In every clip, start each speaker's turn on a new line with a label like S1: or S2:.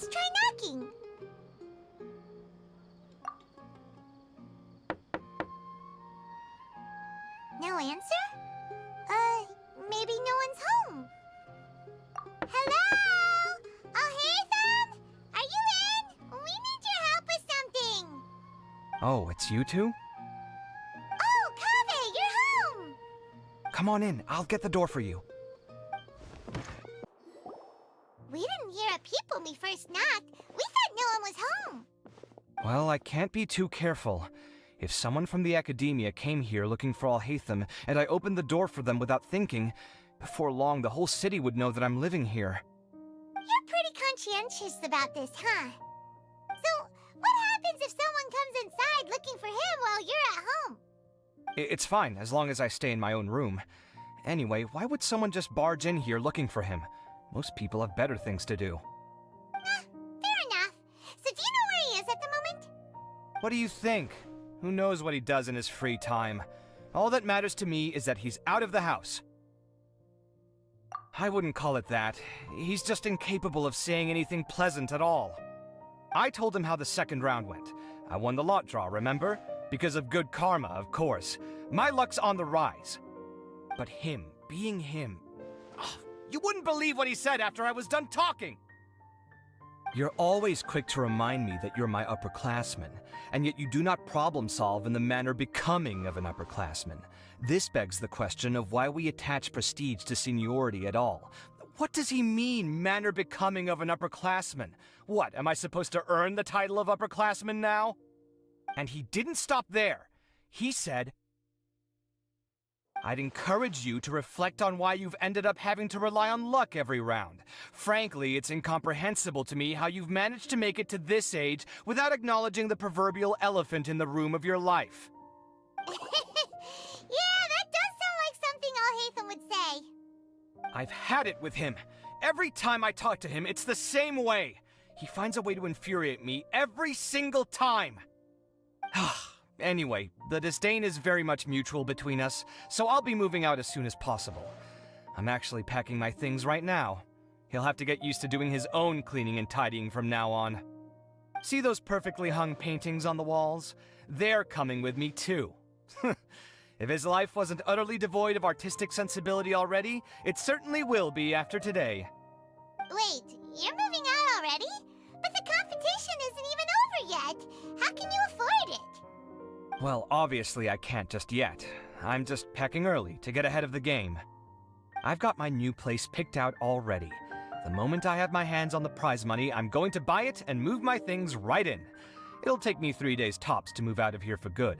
S1: Let's try knocking. No answer? Maybe no one's home. Hello? Alhaitham? Are you in? We need your help with something.
S2: Oh, it's you two?
S1: Oh, Kaveh, you're home.
S2: Come on in, I'll get the door for you.
S1: We didn't hear a peep when we first knocked. We thought no one was home.
S2: Well, I can't be too careful. If someone from the academia came here looking for Alhaitham, and I opened the door for them without thinking, before long the whole city would know that I'm living here.
S1: You're pretty conscientious about this, huh? So, what happens if someone comes inside looking for him while you're at home?
S2: It's fine, as long as I stay in my own room. Anyway, why would someone just barge in here looking for him? Most people have better things to do.
S1: Fair enough. So do you know where he is at the moment?
S2: What do you think? Who knows what he does in his free time? All that matters to me is that he's out of the house. I wouldn't call it that. He's just incapable of saying anything pleasant at all. I told him how the second round went. I won the lot draw, remember? Because of good karma, of course. My luck's on the rise. But him, being him... Oh, you wouldn't believe what he said after I was done talking! You're always quick to remind me that you're my upperclassman, and yet you do not problem solve in the manner becoming of an upperclassman. This begs the question of why we attach prestige to seniority at all. What does he mean, manner becoming of an upperclassman? What, am I supposed to earn the title of upperclassman now? And he didn't stop there. He said, I'd encourage you to reflect on why you've ended up having to rely on luck every round. Frankly, it's incomprehensible to me how you've managed to make it to this age without acknowledging the proverbial elephant in the room of your life.
S1: Yeah, that does sound like something Alhaitham would say.
S2: I've had it with him. Every time I talk to him, it's the same way. He finds a way to infuriate me every single time. Anyway, the disdain is very much mutual between us, so I'll be moving out as soon as possible. I'm actually packing my things right now. He'll have to get used to doing his own cleaning and tidying from now on. See those perfectly hung paintings on the walls? They're coming with me too. If his life wasn't utterly devoid of artistic sensibility already, it certainly will be after today.
S1: Wait, you're moving out already? But the competition isn't even over yet. How can you afford it?
S2: Well, obviously I can't just yet. I'm just packing early to get ahead of the game. I've got my new place picked out already. The moment I have my hands on the prize money, I'm going to buy it and move my things right in. It'll take me 3 days tops to move out of here for good.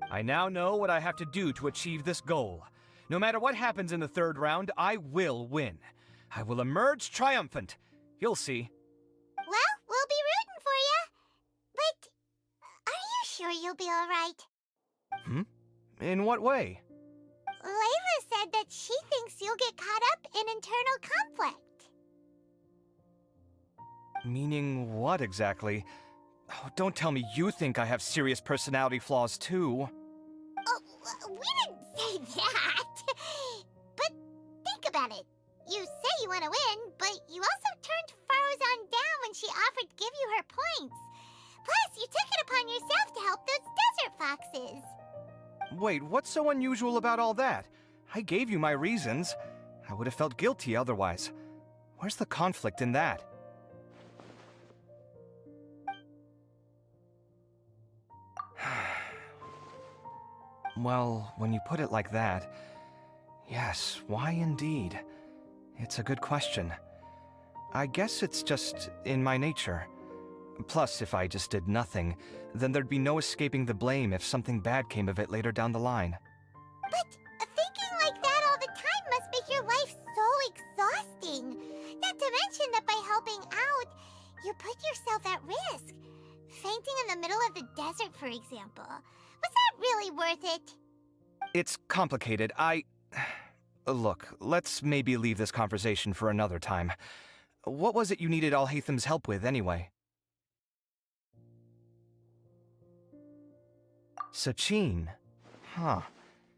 S2: I now know what I have to do to achieve this goal. No matter what happens in the third round, I will win. I will emerge triumphant. You'll see.
S1: Well, we'll be rooting for you. But are you sure you'll be all right?
S2: In what way?
S1: Layla said that she thinks you'll get caught up in internal conflict.
S2: Meaning what exactly? Oh, don't tell me you think I have serious personality flaws too.
S1: Oh, we didn't say that. But think about it. You say you want to win, but you also turned Faruzan down when she offered to give you her points. Plus, you took it upon yourself to help those desert foxes.
S2: Wait, what's so unusual about all that? I gave you my reasons. I would have felt guilty otherwise. Where's the conflict in that? Well, when you put it like that, yes, why indeed? It's a good question. I guess it's just in my nature. Plus, if I just did nothing, then there'd be no escaping the blame if something bad came of it later down the line.
S1: But thinking like that all the time must make your life so exhausting. Not to mention that by helping out, you put yourself at risk. Fainting in the middle of the desert, for example. Was that really worth it?
S2: It's complicated. Look, let's maybe leave this conversation for another time. What was it you needed Alhaitham's help with, anyway? Sachin? Huh.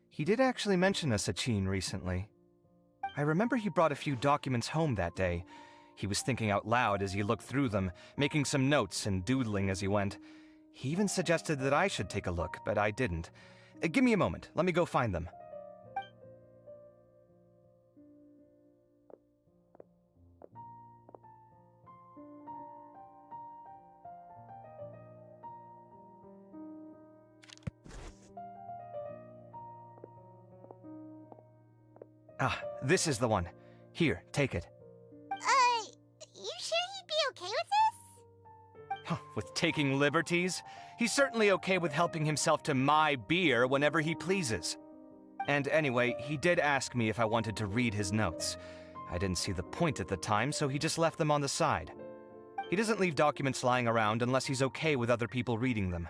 S2: He did actually mention a Sachin recently. I remember he brought a few documents home that day. He was thinking out loud as he looked through them, making some notes and doodling as he went. He even suggested that I should take a look, but I didn't. Give me a moment. Let me go find them. Ah, this is the one. Here, take it.
S1: You sure he'd be okay with this?
S2: With taking liberties? He's certainly okay with helping himself to my beer whenever he pleases. And anyway, he did ask me if I wanted to read his notes. I didn't see the point at the time, so he just left them on the side. He doesn't leave documents lying around unless he's okay with other people reading them.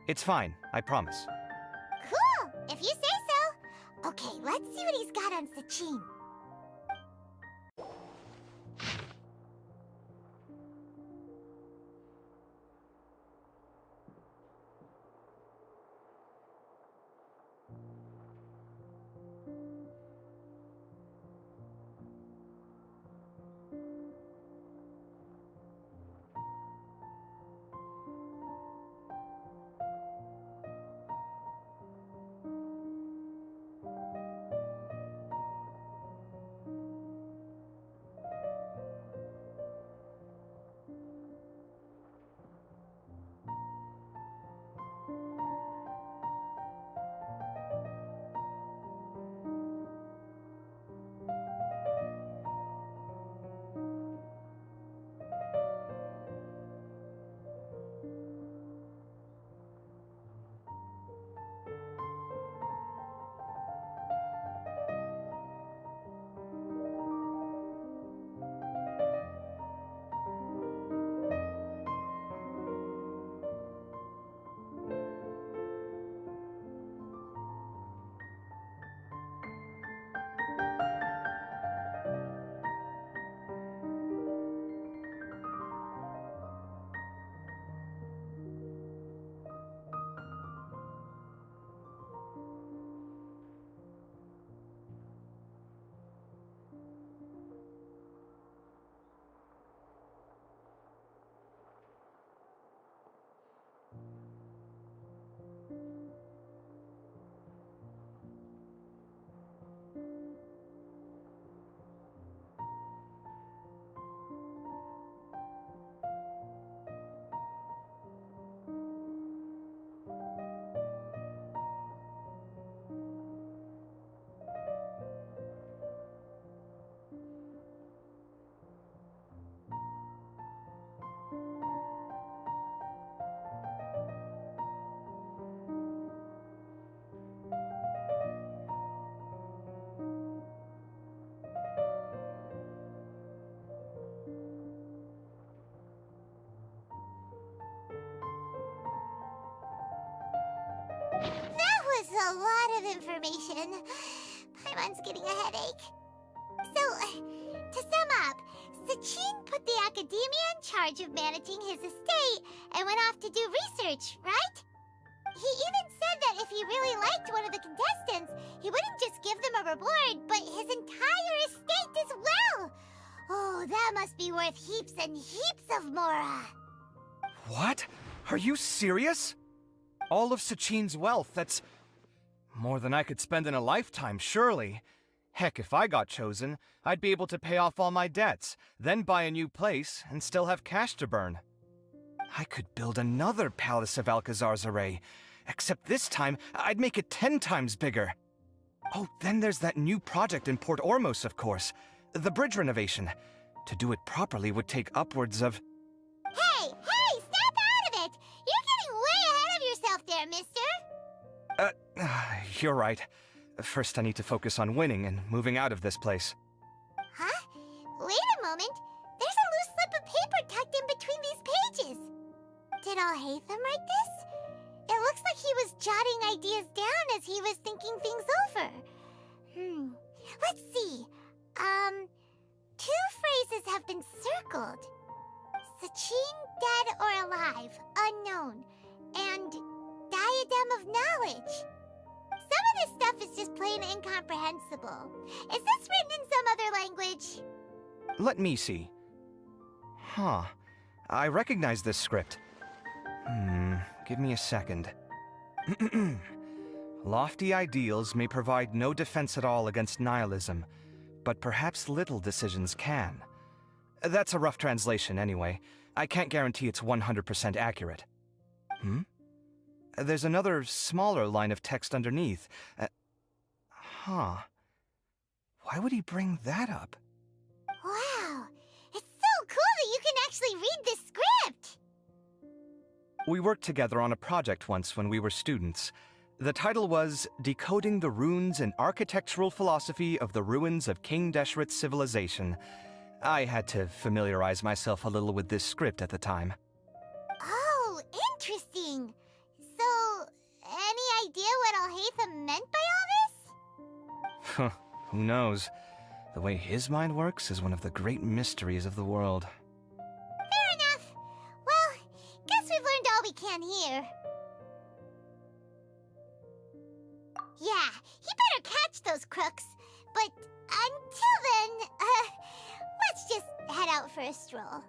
S2: It's fine, I promise.
S1: Cool, if you say so. Okay, let's see what he's got on Sachin. That was a lot of information. Paimon's getting a headache. So, to sum up, Sachin put the academia in charge of managing his estate and went off to do research, right? He even said that if he really liked one of the contestants, he wouldn't just give them a reward, but his entire estate as well. Oh, that must be worth heaps and heaps of mora.
S2: What? Are you serious? All of Sachin's wealth, that's more than I could spend in a lifetime, surely. Heck, if I got chosen, I'd be able to pay off all my debts, then buy a new place, and still have cash to burn. I could build another Palace of Alcazar's array, except this time, I'd make it 10 times bigger. Oh, then there's that new project in Port Ormos, of course. The bridge renovation. To do it properly would take upwards of...
S1: Hey, snap out of it! You're getting way ahead of yourself there, mister!
S2: You're right. First I need to focus on winning and moving out of this place.
S1: Huh? Wait a moment. There's a loose slip of paper tucked in between these pages. Did Alhaitham write this? It looks like he was jotting ideas down as he was thinking things over. Let's see. Two phrases have been circled. Sachin, dead or alive, unknown. And diadem of knowledge. Some of this stuff is just plain incomprehensible. Is this written in some other language?
S2: Let me see. Huh. I recognize this script. Give me a second. Lofty ideals may provide no defense at all against nihilism, but perhaps little decisions can. That's a rough translation anyway. I can't guarantee it's 100% accurate. There's another smaller line of text underneath. Why would he bring that up?
S1: Wow, it's so cool that you can actually read this script!
S2: We worked together on a project once when we were students. The title was Decoding the Runes and Architectural Philosophy of the Ruins of King Deshret's Civilization. I had to familiarize myself a little with this script at the time.
S1: Oh, interesting. So, any idea what Alhaitham meant by all this?
S2: Who knows? The way his mind works is one of the great mysteries of the world.
S1: Fair enough. Well, guess we've learned all we can here. Yeah, he better catch those crooks. But until then, let's just head out for a stroll.